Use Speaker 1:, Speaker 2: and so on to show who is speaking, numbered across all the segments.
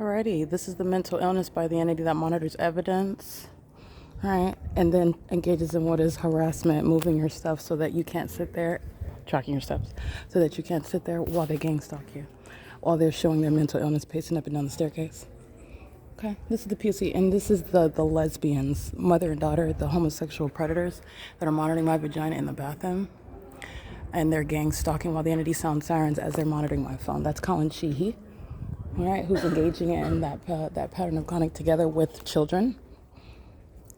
Speaker 1: Alrighty, this is the mental illness by the entity that monitors evidence, right? And then engages in what is harassment, moving your stuff so that you can't sit there, tracking your steps, so that you can't sit there while they gang stalk you, while they're showing their mental illness pacing up and down the staircase. Okay, this is the P.O.C, and this is the lesbians, mother and daughter, the homosexual predators that are monitoring my vagina in the bathroom. And they're gang stalking while the entity sounds sirens as they're monitoring my phone. That's Colin Sheehy, all right, who's engaging in that pattern of conduct together with children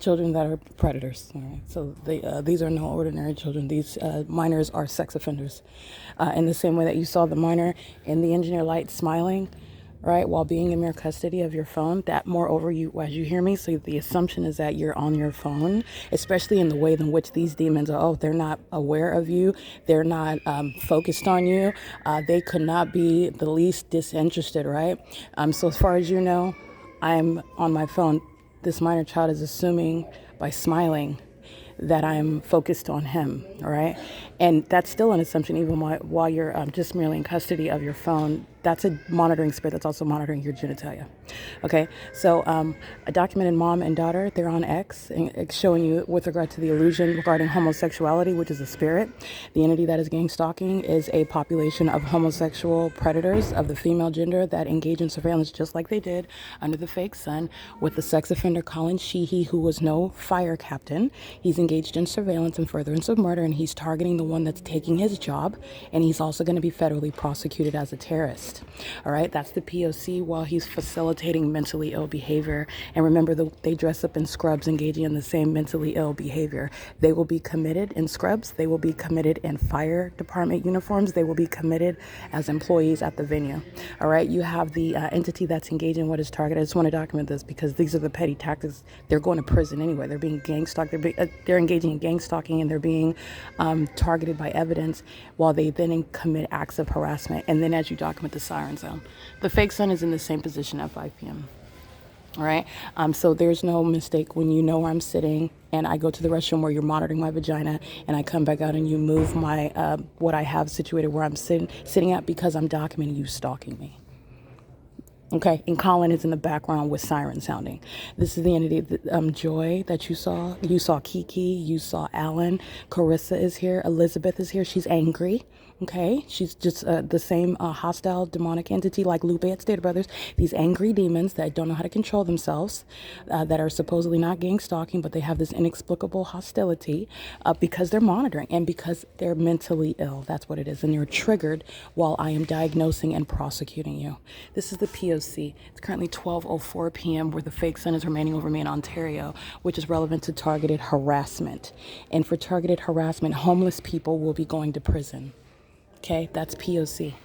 Speaker 1: that are predators. All right, so these are no ordinary children. These minors are sex offenders. In the same way that you saw the minor in the engineer light smiling, right, while being in mere custody of your phone, that moreover, as you hear me, so the assumption is that you're on your phone, especially in the way in which these demons are, they're not aware of you, they're not focused on you, they could not be the least disinterested, right? So as far as you know, I'm on my phone. This minor child is assuming by smiling that I'm focused on him, all right? And that's still an assumption even while you're just merely in custody of your phone. That's a monitoring spirit that's also monitoring your genitalia, okay? So a documented mom and daughter, they're on X, and it's showing you with regard to the illusion regarding homosexuality, which is a spirit. The entity that is gang stalking is a population of homosexual predators of the female gender that engage in surveillance just like they did under the fake sun with the sex offender Colin Sheehy, who was no fire captain. He's engaged in surveillance and furtherance of murder, and he's targeting the one that's taking his job, and he's also going to be federally prosecuted as a terrorist. All right, that's the P.O.C. while he's facilitating mentally ill behavior. And remember, they dress up in scrubs engaging in the same mentally ill behavior. They will be committed in scrubs. They will be committed in fire department uniforms. They will be committed as employees at the venue. All right, you have the entity that's engaging in what is targeted. I just want to document this because these are the petty tactics. They're going to prison anyway. They're being gang stalked. They're engaging in gang stalking, and they're being targeted by evidence while they then commit acts of harassment. And then as you document the siren sound, the fake sun is in the same position at 5 p.m. All right. So there's no mistake when you know where I'm sitting and I go to the restroom where you're monitoring my vagina and I come back out and you move my what I have situated where I'm sitting at because I'm documenting you stalking me. Okay, and Colin is in the background with siren sounding. This is the entity, Joy, that you saw. You saw Kiki, you saw Alan, Carissa is here, Elizabeth is here. She's angry. Okay, she's just the same hostile demonic entity like Lupe at Stater Brothers. These angry demons that don't know how to control themselves, that are supposedly not gang stalking, but they have this inexplicable hostility because they're monitoring and because they're mentally ill. That's what it is. And they're triggered while I am diagnosing and prosecuting you. This is the P.O.C. It's currently 12:04 p.m. where the fake sun is remaining over me in Ontario, which is relevant to targeted harassment. And for targeted harassment, homeless people will be going to prison. Okay, that's P.O.C.